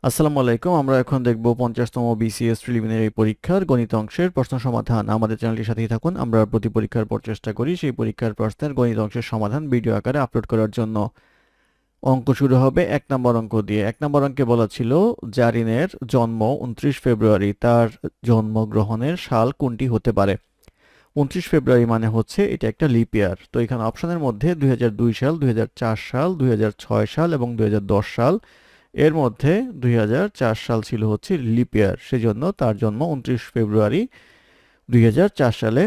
আসসালামু আলাইকুম। আমরা এখন দেখব 50তম বিসিএস প্রিলিমিনারি পরীক্ষার গণিত অংশের প্রশ্ন সমাধান। আমাদের চ্যানেলটির সাথেই থাকুন। আমরা প্রতি পরীক্ষার পর চেষ্টা করি সেই পরীক্ষার প্রশ্নের গণিত অংশের সমাধান ভিডিও আকারে আপলোড করার জন্য। অঙ্ক শুরু হবে 1 নম্বর অঙ্ক দিয়ে। 1 নম্বর অঙ্কে বলা ছিল জারিনের জন্ম 29 ফেব্রুয়ারি, তার জন্মগ্রহণের সাল কোনটি হতে পারে? 29 ফেব্রুয়ারি মানে হচ্ছে এটা একটা লিপ ইয়ার। তো এখানে অপশনের মধ্যে 2002 সাল, 2004 সাল, 2006 সাল এবং 2010 সাল। এর মধ্যে 2004 সাল ছিল হচ্ছে লিপ ইয়ার, সেজন্য তার জন্ম 29 ফেব্রুয়ারি 2004 সালে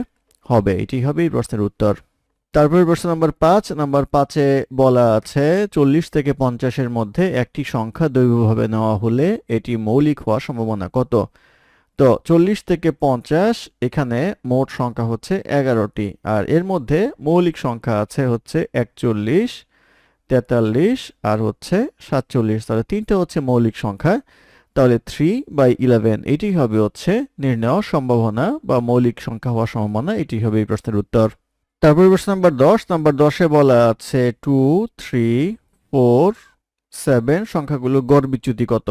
হবে। এটি হবে এই প্রশ্নের উত্তর। তারপরে প্রশ্ন নাম্বার 5। নাম্বার 5-এ বলা আছে 40 থেকে 50-এর মধ্যে একটি সংখ্যা দৈবভাবে নেওয়া হলে এটি মৌলিক হওয়ার সম্ভাবনা কত? তো 40 থেকে 50 এখানে মোট সংখ্যা হচ্ছে 11টি, আর এর মধ্যে মৌলিক সংখ্যা আছে হচ্ছে 41, 43 আর হচ্ছে 47। তাহলে তিনটা হচ্ছে মৌলিক সংখ্যা। তাহলে 3/11 এটি হবে হচ্ছে নির্ণয় সম্ভাবনা বা মৌলিক সংখ্যা হওয়ার সম্ভাবনা। এটি হবে এই প্রশ্নের উত্তর। তারপর প্রশ্ন নাম্বার 10। নাম্বার 10-এ বলা আছে 2, 3, 4, 7 সংখ্যাগুলো গড় বিচ্যুতি কত?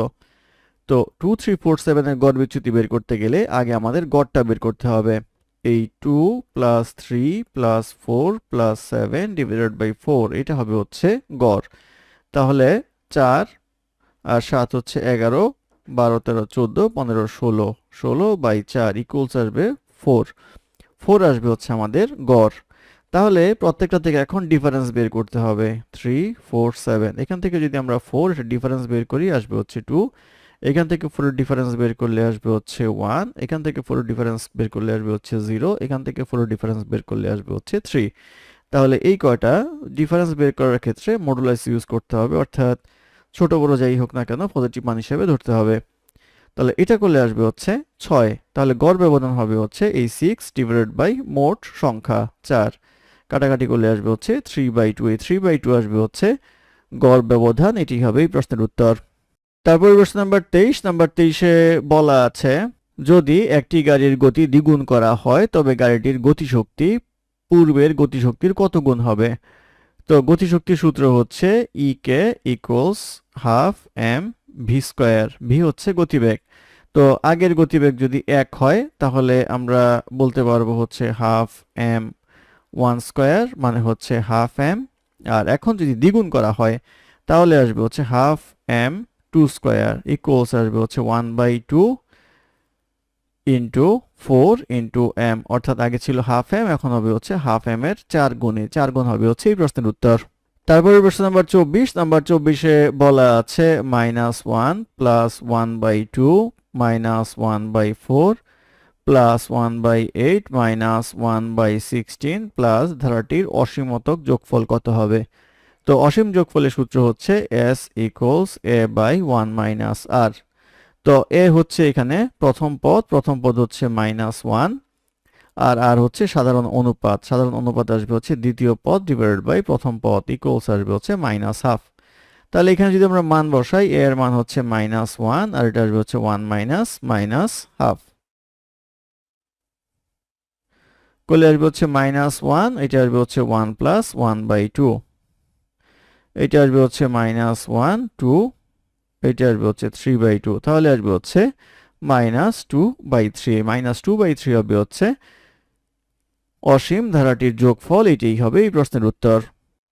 তো 2, 3, 4, 7 এর গড় বিচ্যুতি বের করতে গেলে আগে আমাদের গড়টা বের করতে হবে। এই 2 plus 3 plus 4 plus 7 divided by 4 এটা হবে হচ্ছে গড়। তাহলে 4 আর 7 হচ্ছে 11, 12, 13, 14, 15, 16, 16/4 ইকুয়ালস আসবে 4। 4 আসবে হচ্ছে আমাদের গড়। তাহলে প্রত্যেকটা থেকে এখন ডিফারেন্স বের করতে হবে। 3, 4, 7 এখান থেকে যদি আমরা 4 এর ডিফারেন্স বের করি আসবে হচ্ছে 2। এখান থেকে 4 এর ডিফারেন্স বের করলে আসবে হচ্ছে 1। এখান থেকে 4 এর ডিফারেন্স বের করলে আসবে হচ্ছে 0। এখান থেকে 4 এর ডিফারেন্স বের করলে আসবে হচ্ছে 3। তাহলে এই কয়টা ডিফারেন্স বের করার ক্ষেত্রে মডুলাস ইউজ করতে হবে, অর্থাৎ ছোট বড় যাই হোক না কেন পজিটিভ মান হিসেবে ধরতে হবে। তাহলে এটা করলে আসবে হচ্ছে 6। তাহলে গড় ব্যবধান হবে হচ্ছে এই 6 ডিভাইডেড বাই মোট সংখ্যা 4। কাটাকাটি করলে আসবে হচ্ছে 3/2। এই 3/2 আসবে হচ্ছে গড় ব্যবধান। এটি হবে এই প্রশ্নের উত্তর। তারপর প্রশ্ন নাম্বার 23। নাম্বার 23-এ বলা আছে যদি একটি গাড়ির গতি দ্বিগুণ করা হয় তবে গাড়িটির গতিশক্তি পূর্বের গতিশক্তির কত গুণ হবে? তো গতিশক্তির সূত্র হচ্ছে K equals half M V square. V হচ্ছে গতিবেগ। তো আগের গতিবেগ যদি 1 হয় তাহলে আমরা বলতে পারবো হচ্ছে হাফ এম 1 স্কোয়ার মানে হচ্ছে হাফ এম। আর এখন যদি দ্বিগুণ করা হয় তাহলে আসবে হচ্ছে হাফ এম 2 স্কোয়ার ইকুয়ালস আসবে হচ্ছে 1/2 ইন্টু 4 ইন্টু এম, অর্থাৎ আগে ছিল হাফ এম, এখন হবে হচ্ছে হাফ এম এর 4 গুণে। 4 গুণ হবে হচ্ছে এই প্রশ্নের উত্তর। তারপরে প্রশ্ন নাম্বার 24। নাম্বার 24-এ বলা আছে -1 plus 1/2 minus 1/4 plus 1/8 minus 1/16 plus ধারাটির অসীমতক যোগফল কত হবে? তো অসীম যোগফলের সূত্র হচ্ছে s equals a by 1 minus r। তো এ হচ্ছে এখানে প্রথম পদ হচ্ছে -1 আর আর হচ্ছে সাধারণ অনুপাত। সাধারণ অনুপাত আসবে হচ্ছে দ্বিতীয় পদ ডিভাইডেড বাই প্রথম পদ ইকুয়ালস আসবে হচ্ছে -1/2। তাহলে এখানে যদি আমরা মান বসাই এ এর মান হচ্ছে -1 আর এটা আসবে হচ্ছে 1 মাইনাস -1/2 করলে আসবে হচ্ছে -1। এটা আসবে হচ্ছে 1 প্লাস 1/2। এটা আসবে হচ্ছে -1 2। এটা আসবে হচ্ছে 3/2। তাহলে আসবে হচ্ছে -2/3। -2/3 হবে হচ্ছে অসীম ধারাটির যোগফল। এটাই হবে এই প্রশ্নের উত্তর।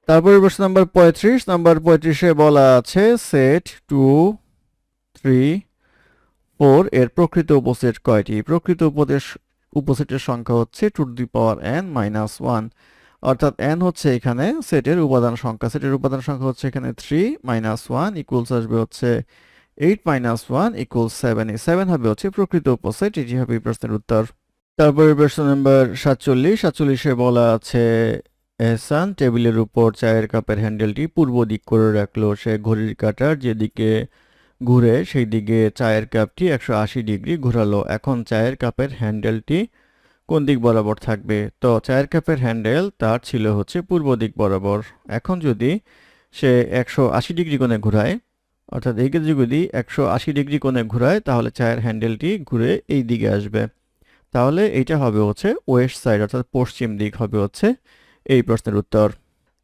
তারপরে প্রশ্ন নাম্বার 35। নাম্বার 35-এ বলা আছে সেট 2, 3, 4 এর প্রকৃত উপসেট কয়টি? প্রকৃত উপসেটের সংখ্যা হচ্ছে 2n-1, অর্থাৎ n হচ্ছে এখানে সেটের উপাদান সংখ্যা। সেটের উপাদান সংখ্যা হচ্ছে এখানে 3 - 1 ইকুয়ালস আসবে হচ্ছে 8 - 1 ইকুয়ালস 7। এই 7 হবে হচ্ছে প্রকৃত উপসেট। এটি হবে এই প্রশ্নের উত্তর। তারপরে প্রশ্ন নাম্বার 47। 47-এ বলা আছে এহসান টেবিলের উপর চায়ের কাপের হ্যান্ডেলটি পূর্ব দিক করে রাখলো। সে ঘড়ির কাঁটার যেদিকে ঘুরে সেই দিকে চায়ের কাপটি 180 ডিগ্রি ঘোরালো। এখন চায়ের কাপের হ্যান্ডেলটি কোন দিক বরাবর থাকবে? তো চায়ের কাপের হ্যান্ডেল তার ছিল হচ্ছে পূর্ব দিক বরাবর। এখন যদি সে 180 ডিগ্রি কোণে ঘোরায়, অর্থাৎ এই ক্ষেত্রে যদি 180 ডিগ্রি কোণে ঘোরায় তাহলে চায়ের হ্যান্ডেলটি ঘুরে এই দিকে আসবে। তাহলে এইটা হবে হচ্ছে ওয়েস্ট সাইড, অর্থাৎ পশ্চিম দিক হবে হচ্ছে এই প্রশ্নের উত্তর।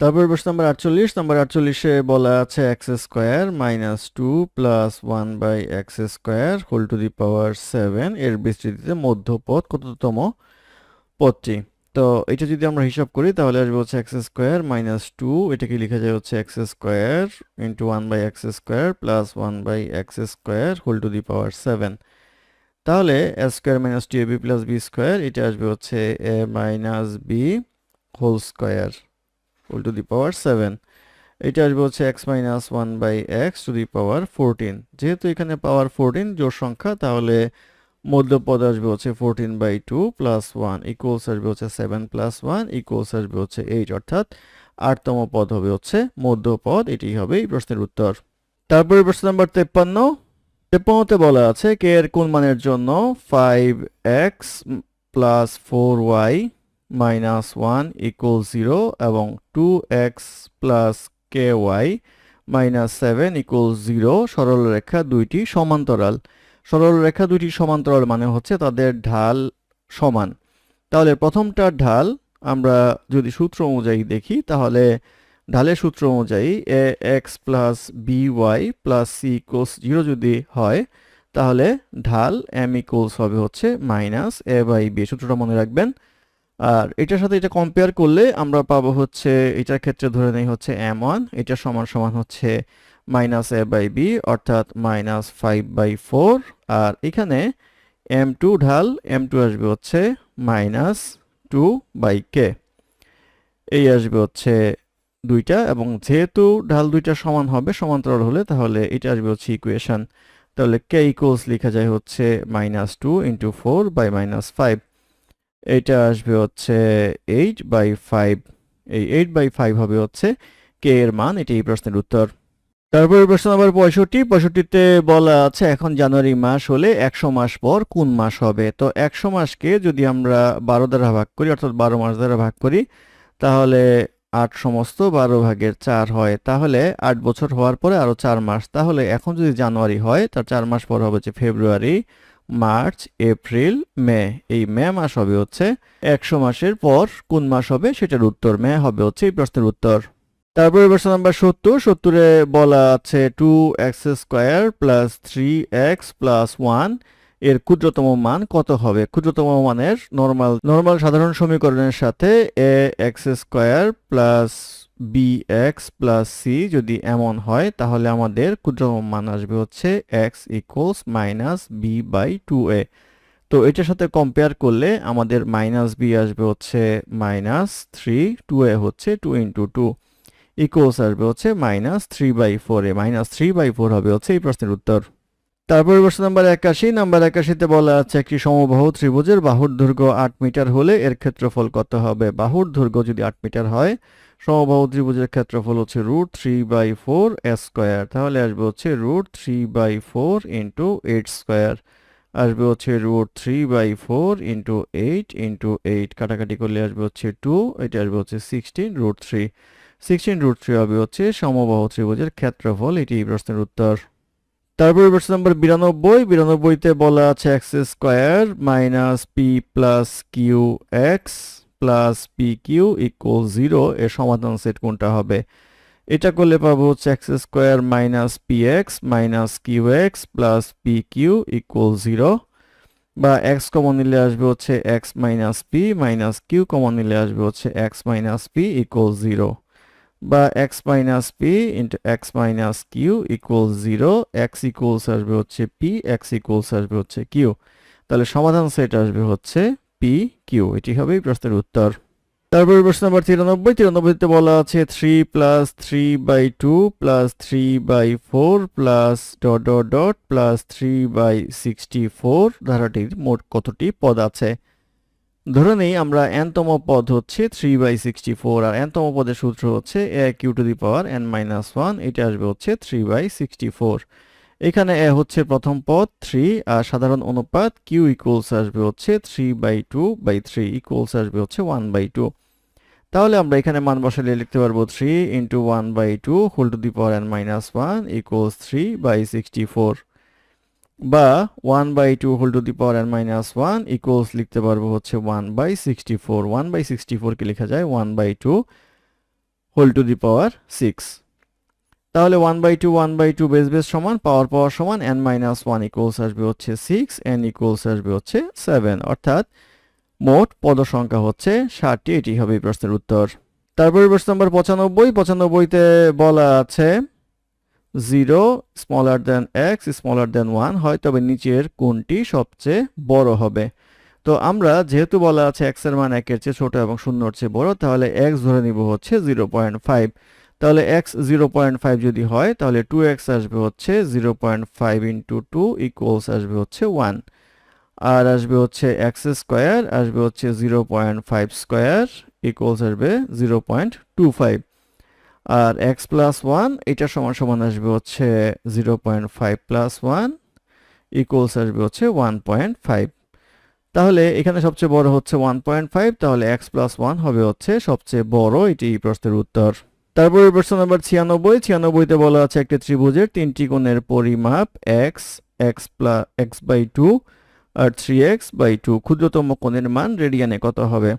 তারপর প্রশ্ন নাম্বার 48, নাম্বার 48-এ বলা আছে x square minus two plus one by X square whole to the power 7 এর বিস্তৃতিতে মধ্যপদ কততম পদটি। তো এটা যদি আমরা হিসাব করি তাহলে আসবে হচ্ছে এক্স স্কোয়ার মাইনাস টু, এটাকে লেখা যায় হচ্ছে x square into one by X square plus one by X square whole to the power 7। তাহলে A square minus two A B plus B square, এটা আসবে হচ্ছে A minus B whole square whole to the power 7। এটা আসবে হচ্ছে x minus one by X to the power 14। যেহেতু এখানে পাওয়ার 14 জোড় সংখ্যা, তাহলে মধ্যপদ আসবে হচ্ছে 14/2 প্লাস 1 ইকুয়ালস আসবে হচ্ছে 7 প্লাস 1 ইকুয়ালস আসবে হচ্ছে 8, অর্থাৎ 8তম পদ হবে হচ্ছে মধ্যপদ। এটাই হবে এই প্রশ্নের উত্তর। তারপরে প্রশ্ন নাম্বার 53তে বলা আছে কে এর কোন মানের জন্য 5x plus 4y minus 1 equal 0 এবং 2x plus ky minus 7 equal 0 সরল রেখা দুইটি সমান্তরাল। সরল রেখা দুইটি সমান্তরাল মানে হচ্ছে তাদের ঢাল সমান। তাহলে প্রথমটার ঢাল আমরা যদি সূত্র অনুযায়ী দেখি, তাহলে ঢালের সূত্র অনুযায়ী A X plus B Y plus C equals 0 যদি হয়, তাহলে ঢাল এম ইকুয়ালস হবে হচ্ছে মাইনাস এ বাই বি। সূত্রটা মনে রাখবেন। আর এটার সাথে এটা কম্পেয়ার করলে আমরা পাবো হচ্ছে, এটার ক্ষেত্রে ধরে নেই হচ্ছে m1, এটা সমান সমান হচ্ছে মাইনাস এ বাই বি, অর্থাৎ মাইনাস 5/4। আর এখানে m2 ঢাল, m2 আসবে হচ্ছে মাইনাস 2/k, এই আসবে হচ্ছে দুইটা। এবং যেহেতু ঢাল দুইটা সমান হবে, সমান্তরাল হলে, তাহলে এটা আসবে হচ্ছে ইকুয়েশন। তাহলে k ইকুয়ালস লেখা যায় হচ্ছে মাইনাস 2 ইন্টু 4 বাই মাইনাস 5, এটা আসবে হচ্ছে 8/5। এই 8/5 হবে হচ্ছে k এর মান। এটি এই প্রশ্নের উত্তর। তারপরে প্রশ্ন নাম্বার 65তে বলা আছে এখন জানুয়ারি মাস হলে 100 মাস পর কোন মাস হবে। তো 100 মাসকে যদি আমরা 12 দ্বারা ভাগ করি, অর্থাৎ 12 মাস দ্বারা ভাগ করি, তাহলে 8 সমস্ত 12 ভাগের 4 হয়। তাহলে 8 বছর হওয়ার পরে আরো 4 মাস। তাহলে এখন যদি জানুয়ারি হয়, তার 4 মাস পর হবে হচ্ছে ফেব্রুয়ারি, মার্চ, এপ্রিল, মে। এই মে মাস হবে হচ্ছে 100 মাসের পর কোন মাস হবে সেটার উত্তর। মে হবে হচ্ছে এই প্রশ্নের উত্তর। তারপরে প্রশ্ন নাম্বার 70-এ বলা আছে 2x square plus 3x plus 1 এর ক্ষুদ্রতম মান কত হবে। ক্ষুদ্রতম মানের নরমাল সাধারণ সমীকরণের সাথে A X square plus B X plus C যদি এমন হয়, তাহলে আমাদের ক্ষুদ্রতম মান আসবে হচ্ছে X equals minus B by 2a। তো এটার সাথে কম্পেয়ার করলে আমাদের মাইনাস বি আসবে হচ্ছে মাইনাস 3, 2a হচ্ছে 2 ইন্টু 2 ইকুয়ালস আসবে হচ্ছে মাইনাস 3/4। মাইনাস 3/4 হবে হচ্ছে এই প্রশ্নের উত্তর। তারপরে প্রশ্ন নাম্বার 81, নাম্বার 81তে বলা আছে একটি সমবাহু ত্রিভুজের বাহুর দৈর্ঘ্য 8 মিটার হলে এর ক্ষেত্রফল কত হবে। বাহুর দৈর্ঘ্য যদি 8 মিটার হয়, সমবাহু ত্রিভুজের ক্ষেত্রফল হচ্ছে √3/4 স্কোয়ার। তাহলে আসবে হচ্ছে √3/4 ইন্টু 8 স্কোয়ার, আসবে হচ্ছে √3/4 ইন্টু 8 ইন্টু 8, কাটাকাটি করলে আসবে হচ্ছে 2, এটা আসবে হচ্ছে 16 √3। 16 √3 হবে হচ্ছে সমবাহু ত্রিভুজের ক্ষেত্রফল। এটি এই প্রশ্নের উত্তর। তারপরে প্রশ্ন নম্বর 92-তে বলা আছে x square minus p plus q x plus p q equal 0 এর সমাধান সেট কোনটা হবে। এটা করলে পাবো হচ্ছে x square minus p x minus q x plus p q equal 0, বা এক্স কমন নিলে আসবে হচ্ছে x minus p minus q common নিলে আসবে হচ্ছে এক্স মাইনাস পি ইকুয়াল 0, বা x minus p into x minus q equal 0, x equals আসবে হচ্ছে পি, এক্স ইকুয়ালস আসবে হচ্ছে কিউ। তাহলে সমাধান সেট আসবে হচ্ছে পি কিউ। এটি হবে এই প্রশ্নের উত্তর। তারপরে প্রশ্ন নাম্বার 93-তে বলা আছে 3 plus 3/2 plus 3/4 plus dot dot dot plus 3/64 ধারাটির মোট কতটি পদ আছে। ধরে নেই আমরা n-তম পদ হচ্ছে 3/64, আর n-তম পদের সূত্র হচ্ছে a q to the power n-1, এটা আসবে হচ্ছে 3/64। এখানে a হচ্ছে প্রথম পদ 3, আর সাধারণ অনুপাত q ইকুয়ালস আসবে হচ্ছে 3/2/3 ইকুয়ালস আসবে হচ্ছে 1/2। তাহলে আমরা এখানে মান বসালে লিখতে পারবো 3 into 1/2 whole to the power n-1 equals 3/64, বা 1/2 whole to the power n-1 equals লিখতে পারবো হচ্ছে 1/64। 1/64 কে লেখা যায় 1/2 হোল টু দি পাওয়ার 6। তাহলে 1/2 1/2 বেস সমান পাওয়ার সমান n-1 ইকুয়ালস আসবে হচ্ছে 6, n ইকুয়ালস আসবে হচ্ছে 7, অর্থাৎ মোট পদ সংখ্যা হচ্ছে 60টি। এটি হবে এই প্রশ্নের উত্তর। তারপরে প্রশ্ন নম্বর 95তে বলা আছে 0 স্মলার দেন x স্মলার দেন 1 হয়, তবে নিচের কোনটি সবচেয়ে বড় হবে। তো আমরা যেহেতু বলা আছে x এর মান 1 এর চেয়ে ছোট এবং 0 এর চেয়ে বড়, তাহলে x ধরে নিব হচ্ছে 0.5। তাহলে x 0.5 যদি হয় তাহলে 2x আসবে হচ্ছে 0.5 ইন্টু 2 ইকুয়ালস আসবে হচ্ছে 1, আর আসবে হচ্ছে x স্কয়ার আসবে হচ্ছে 0.5 স্কয়ার ইকুয়ালস আসবে 0.25, আর x প্লাস 1 এটা সমান সমান আসবে হচ্ছে 0.5 প্লাস 1 ইকুয়ালস আসবে হচ্ছে 1.5। তাহলে এখানে সবচেয়ে বড় হচ্ছে 1.5, তাহলে x প্লাস 1 হবে হচ্ছে সবচেয়ে বড়। এটি প্রশ্নের উত্তর। তারপরে প্রশ্ন নাম্বার 96তে বলা আছে একটি ত্রিভুজের তিনটি কোণের পরিমাপ x, x/2 আর 3x/2, ক্ষুদ্রতম কোণের মান রেডিয়ানে কত হবে।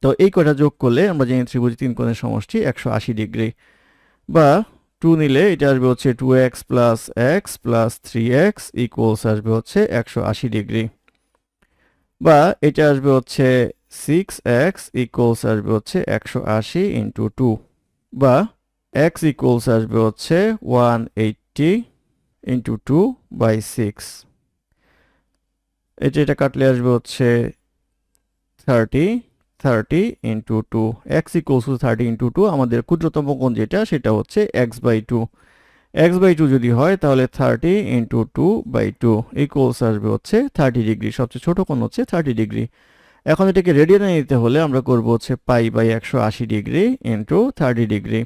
তো এই কটা যোগ করলে আমরা জানি ত্রিভুজের তিন কোণের সমষ্টি 180 ডিগ্রি, বা 2 নিলে এটা আসবে হচ্ছে 2x plus x plus 3x equals আসবে হচ্ছে 180 ডিগ্রি, বা এটা আসবে হচ্ছে 6x ইকুয়ালস আসবে হচ্ছে 180 ইন্টু 2, বা x ইকুয়ালস আসবে হচ্ছে 180 ইন্টু 2/6। এটা কাটলে আসবে হচ্ছে 30 into 2, x equals to 30 into 2। আমাদের ক্ষুদ্রতম কোণ যেটা সেটা হচ্ছে x/2। x/2 যদি হয় তাহলে 30 ইন্টু 2/2 ইকুয়ালস আসবে হচ্ছে 30 ডিগ্রি। সবচেয়ে ছোট কোণ হচ্ছে 30 ডিগ্রি। এখন এটাকে রেডিয়ানে নিতে হলে আমরা করব হচ্ছে π/180 ডিগ্রি ইন্টু 30 ডিগ্রি।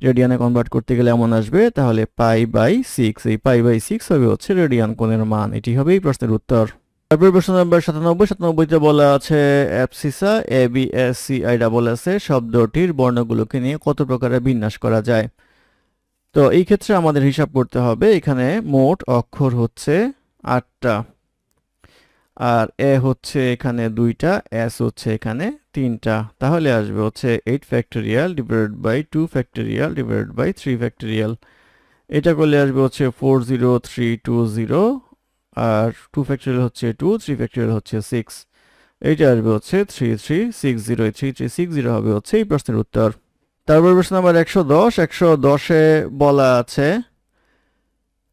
রেডিয়ানে কনভার্ট করতে গেলে এমন আসবে, তাহলে π/6, এই π/6 হবে হচ্ছে রেডিয়ান কোণের মান। এটি হবে এই প্রশ্নের উত্তর। তারপর প্রশ্ন নম্বর 97তে বলা আছে অ্যাবসিসা ABSCISS শব্দটির বর্ণগুলোকে নিয়ে কত প্রকারের বিন্যাস করা যায়। তো এই ক্ষেত্রে আমাদের হিসাব করতে হবে, এখানে মোট অক্ষর হচ্ছে 8টা, আর এ হচ্ছে এখানে 2টা, এস হচ্ছে এখানে 3টা, তাহলে আসবে হচ্ছে 8 factorial divided by 2 factorial divided by 3 factorial. এটা করলে আসবে হচ্ছে 40320, আর 2 ফ্যাক্টোরিয়াল হচ্ছে 2, 3 ফ্যাক্টোরিয়াল হচ্ছে 6। এইটা আসবে হচ্ছে 3360, 3360 হবে হচ্ছে এই প্রশ্নের উত্তর। তারপর প্রশ্ন নাম্বার 110 বলা আছে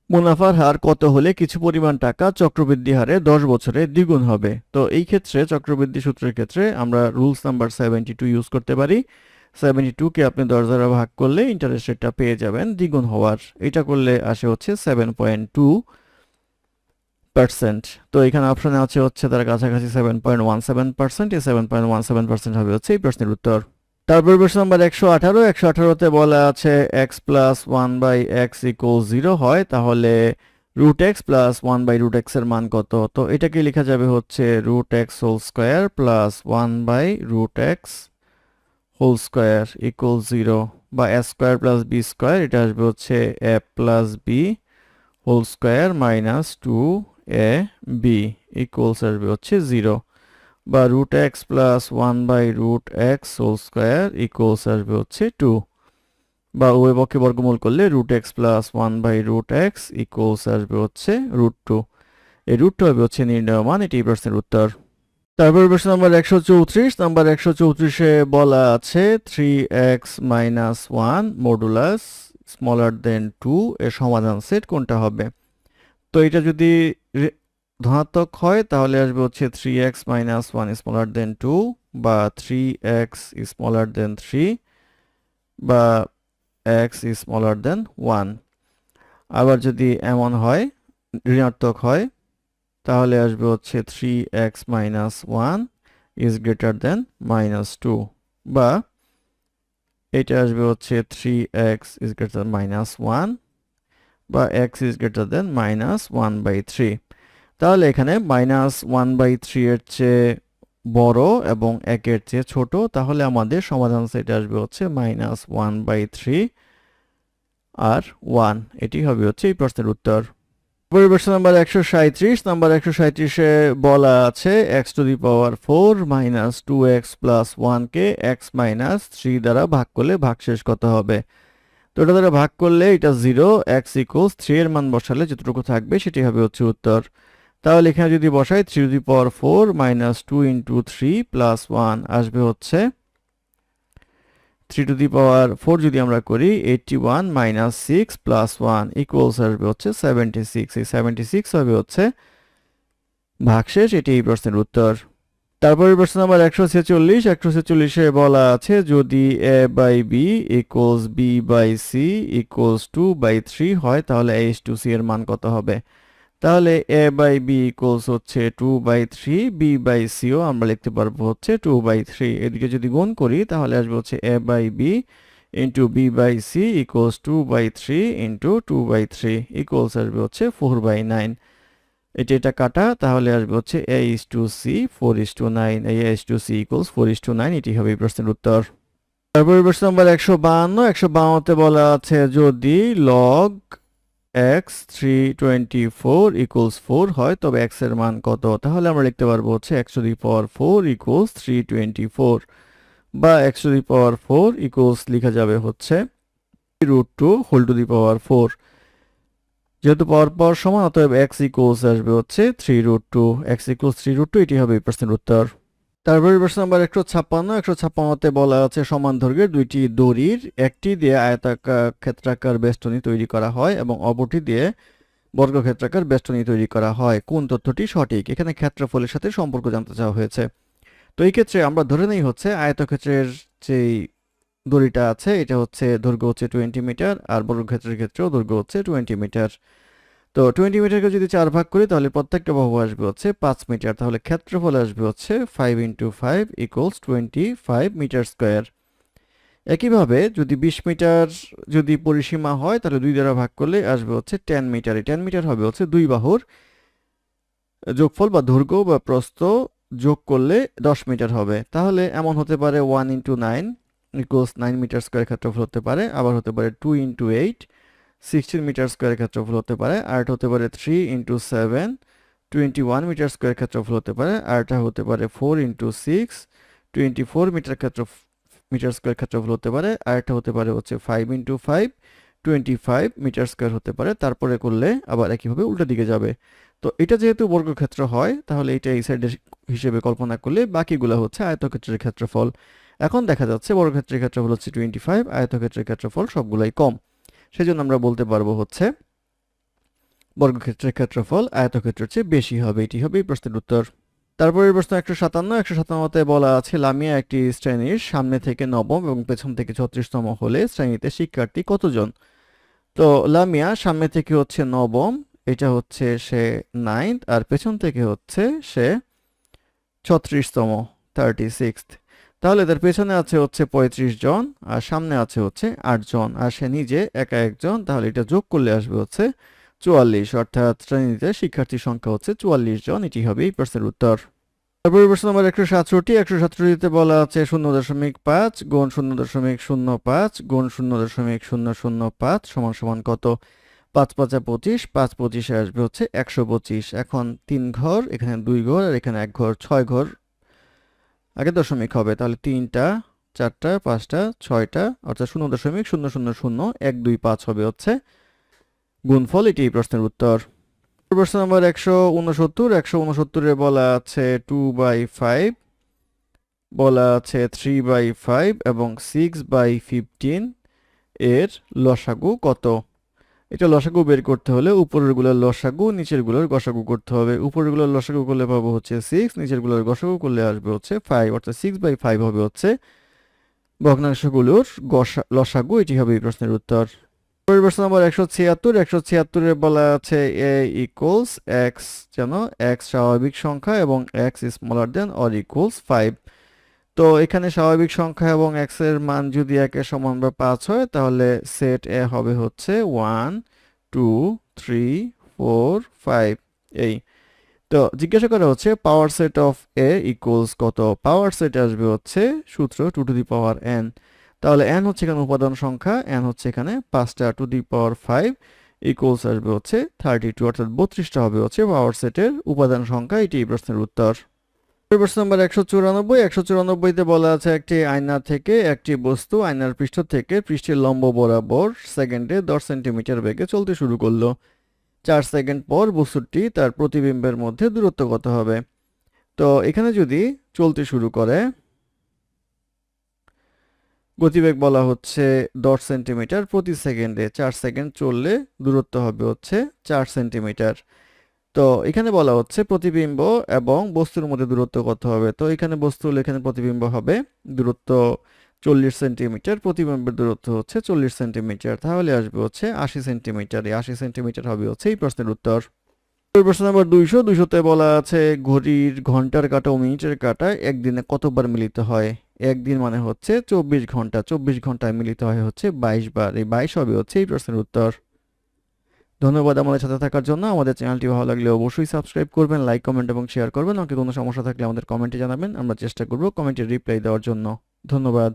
মুনাফার হার কত হলে কিছু পরিমাণ টাকা চক্রবৃদ্ধি হারে 10 বছরে দ্বিগুণ হবে। তো এই ক্ষেত্রে চক্রবৃদ্ধি সূত্রের ক্ষেত্রে আমরা রুলস নাম্বার 72 ইউজ করতে পারি। 72 কে আপনি 10 দ্বারা ভাগ করলে ইন্টারেস্ট রেটটা পেয়ে যাবেন দ্বিগুণ হওয়ার। এটা করলে আসে হচ্ছে 7.2%। তো এখানে অপশনে আছে হচ্ছে তার কাছাকাছি 7.17%। এই 7.17% হবে হচ্ছে এই প্রশ্নের উত্তর। তারপর প্রশ্ন নাম্বার 118তে বলা আছে x প্লাস 1/x ইকুয়াল 0 হয়, তাহলে রুট x প্লাস 1/√x এর মান কত। তো এটাকে লেখা যাবে হচ্ছে root x whole square plus 1/√x whole square equal 0, বা a square plus b square, এটা আসবে হচ্ছে a plus b whole square minus 2ab equals আসবে হচ্ছে 0, বা root x plus 1/√x whole square equals আসবে হচ্ছে 2, বা উভয় পক্ষে বর্গমূল করলে root x plus 1/√x equals আসবে হচ্ছে √2। এই √2 হবে হচ্ছে নির্ণয় মান। এটি প্রশ্নের উত্তর। তারপর প্রশ্ন নাম্বার 134 বলা আছে 3x মাইনাস 1 মডুলাস স্মলার দেন 2 এর সমাধান সেট কোনটা হবে। তো এটা যদি ধনাত্মক হয় তাহলে আসবে হচ্ছে 3x মাইনাস 1 স্মলার দেন 2, বা 3x স্মলার দেন 3, বা x স্মলার দেন 1। আবার যদি এমন হয় ঋণাত্মক হয় তাহলে আসবে হচ্ছে 3x minus 1 is greater than minus 2, বা এটা আসবে হচ্ছে 3x is greater than minus 1, বা x is greater than minus 1/3। তাহলে এখানে মাইনাস 1/3 এর চেয়ে বড় এবং 1 এর চেয়ে ছোট, তাহলে আমাদের সমাধান সেট আসবে হচ্ছে মাইনাস 1/3 আর 1। এটি হবে হচ্ছে এই প্রশ্নের উত্তর। পরিবর্তন নাম্বার 137, নাম্বার 137-এ বলা আছে x two the power 4 minus 2x plus 1 K x minus 3 দ্বারা ভাগ করলে ভাগশেষ কত হবে। তো এটা দ্বারা ভাগ করলে এটা 0, x ইকুয়ালস 3 এর মান বসালে যতটুকু থাকবে সেটি হবে হচ্ছে উত্তর। তাহলে এখানে যদি বসাই 3 two the power 4 minus 2 into 3 plus 1 আসবে হচ্ছে 3 টু দি পাওয়ার 4 যদি আমরা করি 81 মাইনাস 6 প্লাস 1 ইকুয়ালস আসবে হচ্ছে 76। এই 76 হবে হচ্ছে ভাগশেষ, এটি এই প্রশ্নের উত্তর। তারপরে প্রশ্ন নাম্বার 146, 146-এ বলা আছে যদি a by b equals b by c equals 2/3 হয় তাহলে a/c এর মান কত হবে। তাহলে a বাই b ইকুয়ালস হচ্ছে 2/3, b বাই c ও আমরা লিখতে পারবো হচ্ছে 2/3। এদিকে যদি গুণ করি তাহলে আসবে হচ্ছে a by b into b by c equals 2/3 into 2/3 equals আসবে হচ্ছে 4/9। এটা কাটা তাহলে আসবে হচ্ছে a/c 4:9। এই a/c ইকুয়ালস 4:9, এটি হবে এই প্রশ্নের উত্তর। তারপরে প্রশ্ন নাম্বার 152, 152-তে বলা আছে যদি log x 324 ইকুয়ালস 4 হয় তবে x এর মান কত। তাহলে আমরা লিখতে পারবো হচ্ছে x two the power 4 equals 324 বা x two the power 4 equals লিখা যাবে হচ্ছে √2 হোল টু দি পাওয়ার 4। যেহেতু পাওয়ার সমান অতএব x ইকুয়ালস আসবে হচ্ছে 3√2, x ইকুয়ালস 3√2, এটি হবে এই প্রশ্নের উত্তর। তারপরে প্রশ্ন নাম্বার 156, 156-তে বলা আছে সমান দৈর্ঘ্যের দুইটি দড়ির একটি দিয়ে ক্ষেত্রাকার বেষ্টনী তৈরি করা হয় এবং অপরটি দিয়ে বর্গক্ষেত্রাকার বেষ্টনী তৈরি করা হয়, কোন তথ্যটি সঠিক। এখানে ক্ষেত্রফলের সাথে সম্পর্ক জানতে চাওয়া হয়েছে। তো এই ক্ষেত্রে আমরা ধরে নেই হচ্ছে আয়তক্ষেত্রের যেই দড়িটা আছে এটা হচ্ছে দৈর্ঘ্য হচ্ছে 20 মিটার আর বর্গক্ষেত্রের ক্ষেত্রেও দৈর্ঘ্য হচ্ছে 20 মিটার। তো 20 মিটারকে যদি 4 ভাগ করি তাহলে প্রত্যেকটা বাহু আসবে হচ্ছে 5 মিটার। তাহলে ক্ষেত্রফল আসবে হচ্ছে 5 × 5 ইকুয়ালস 25 মিটার স্কয়ার। একইভাবে যদি 20 মিটার যদি পরিসীমা হয় তাহলে 2 দ্বারা ভাগ করলে আসবে হচ্ছে 10 মিটার। 10 মিটার হবে হচ্ছে দুই বাহুর যোগফল বা দৈর্ঘ্য বা প্রস্থ যোগ করলে 10 মিটার হবে। তাহলে এমন হতে পারে 1 × 9 ইকুয়ালস 9 মিটার স্কয়ার ক্ষেত্রফল হতে পারে, আবার হতে পারে 2 × 8 16 মিটার স্কয়ার ক্ষেত্রফল হতে পারে, আর এটা হতে পারে 3 × 7 21 মিটার স্কয়ার ক্ষেত্রফল হতে পারে, আর এটা হতে পারে 4 × 6 24 মিটার স্কয়ার ক্ষেত্রফল হতে পারে, আর এটা হতে পারে হচ্ছে 5 × 5 25 মিটার স্কয়ার হতে পারে। তারপরে করলে আবার একইভাবে উল্টো দিকে যাবে। তো এটা যেহেতু বর্গক্ষেত্র হয় তাহলে এটা এই সাইডের হিসেবে কল্পনা করলে বাকিগুলো হচ্ছে আয়তক্ষেত্রের ক্ষেত্রফল। এখন দেখা যাচ্ছে বর্গক্ষেত্রের ক্ষেত্রফল হচ্ছে 25, আয়তক্ষেত্রের ক্ষেত্রফল সবগুলাই কম। সেজন্য আমরা বলতে পারবো হচ্ছে বর্গক্ষেত্রের ক্ষেত্রফল আয়তক্ষেত্রের চেয়ে বেশি হবে, এটি হবে এই প্রশ্নের উত্তর। তারপরের প্রশ্ন 157, 157-তে বলা আছে লামিয়া একটি শ্রেণীর সামনে থেকে নবম এবং পেছন থেকে 36তম হলে শ্রেণীতে শিক্ষার্থী কতজন। তো লামিয়া সামনে থেকে হচ্ছে নবম, এটা হচ্ছে সে 9th, আর পেছন থেকে হচ্ছে সে 36তম 36th। তাহলে তার পেছনে আছে হচ্ছে 35 জন আর সামনে আছে হচ্ছে 8 জন আর সে নিজে একা একজন। তাহলে এটা যোগ করলে আসবে হচ্ছে 44, অর্থাৎ শ্রেণীতে শিক্ষার্থীর সংখ্যা হচ্ছে 44 জন, এটি হবে এই প্রশ্নের উত্তর। তারপরে প্রশ্ন নম্বর 167, 167-তে বলা আছে 0.5 গুণ 0.05 গুণ 0.005 সমান সমান কত। 5 × 5 = 25, 5 × 25-এ আসবে হচ্ছে 125। এখন 3 ঘর, এখানে 2 ঘর আর এখানে 1 ঘর, 6 ঘর আগে দশমিক হবে। তাহলে 3টা 4টা 5টা 6টা অর্থাৎ 0.000125 হবে হচ্ছে গুণফল, এটি এই প্রশ্নের উত্তর। প্রশ্ন নম্বর 169, 169-এ বলা আছে 2/5, বলা আছে 3/5 এবং 6/15 এর লসাগু কত। এটা লসাগু বের করতে হলে উপরের গুলোর লসাগু নিচের গুলোর গসাগু করতে হবে। উপরের গুলোর লসাগু করলে পাবো হচ্ছে 6, নিচের গুলোর গসাগু করলে আসবে হচ্ছে 5, অর্থাৎ 6/5 হবে হচ্ছে ভগ্নাংশগুলোর লসাগু, এটি হবে এই প্রশ্নের উত্তর। প্রশ্ন নম্বর 176, 176-এ বলা আছে a ইকুয়ালস x, যেন x স্বাভাবিক সংখ্যা এবং x smaller than or equals 5। তো এখানে স্বাভাবিক সংখ্যা এবং x এর মান যদি 1 এর সমান বা 5 হয় তাহলে সেট a হবে হচ্ছে 1 2 3 4 5। এই তো জিজ্ঞাসা করা হচ্ছে power set of a equals কত। পাওয়ার সেট আসবে হচ্ছে সূত্র 2 টু দি পাওয়ার n। তাহলে n হচ্ছে এখানে উপাদান সংখ্যা, n হচ্ছে এখানে 5টা 2 টু দি পাওয়ার 5 ইকুয়ালস আসবে হচ্ছে 32, অর্থাৎ 32টা হবে হচ্ছে পাওয়ার সেটের উপাদান সংখ্যা। এটি এই প্রশ্নের উত্তর। প্রশ্ন নম্বর 194। 194তে বলা আছে একটি আয়না থেকে একটি বস্তু আয়নার পৃষ্ঠ থেকে পৃষ্ঠের লম্ব বরাবর সেকেন্ডে 10 সেন্টিমিটার বেগে চলতে শুরু করলো। 4 সেকেন্ড পর বস্তুটি তার প্রতিবিম্বের মধ্যে দূরত্ব কত হবে? তো এখানে যদি চলতে শুরু করে, গতিবেগ বলা হচ্ছে 10 সেন্টিমিটার প্রতি সেকেন্ডে, 4 সেকেন্ড চললে দূরত্ব হবে হচ্ছে 4 সেন্টিমিটার। তো এখানে বলা হচ্ছে প্রতিবিম্ব এবং বস্তুর মধ্যে দূরত্ব কত হবে। তো এখানে বস্তু হলে এখানে প্রতিবিম্ব হবে, দূরত্ব 40 সেন্টিমিটার, প্রতিবিম্বের দূরত্ব হচ্ছে 40 সেন্টিমিটার, তাহলে আসবে হচ্ছে 80 সেন্টিমিটার। এই 80 সেন্টিমিটার হবে হচ্ছে এই প্রশ্নের উত্তর। প্রশ্ন নম্বর 200। 200তে বলা আছে ঘড়ির ঘন্টার কাঁটা ও মিনিটের কাঁটা একদিনে কতবার মিলিত হয়? একদিন মানে হচ্ছে 24 ঘন্টা, 24 ঘন্টায় মিলিত হয় হচ্ছে 22 বার। এই 22 হবে হচ্ছে এই প্রশ্নের উত্তর। ধন্যবাদ আমাদের সাথে থাকার জন্য। আমাদের চ্যানেলটি ভালো লাগলে অবশ্যই সাবস্ক্রাইব করবেন, লাইক, কমেন্ট এবং শেয়ার করবেন। আমাকে কোনো সমস্যা থাকলে আমাদের কমেন্টে জানাবেন, আমরা চেষ্টা করব কমেন্টের রিপ্লাই দেওয়ার জন্য। ধন্যবাদ।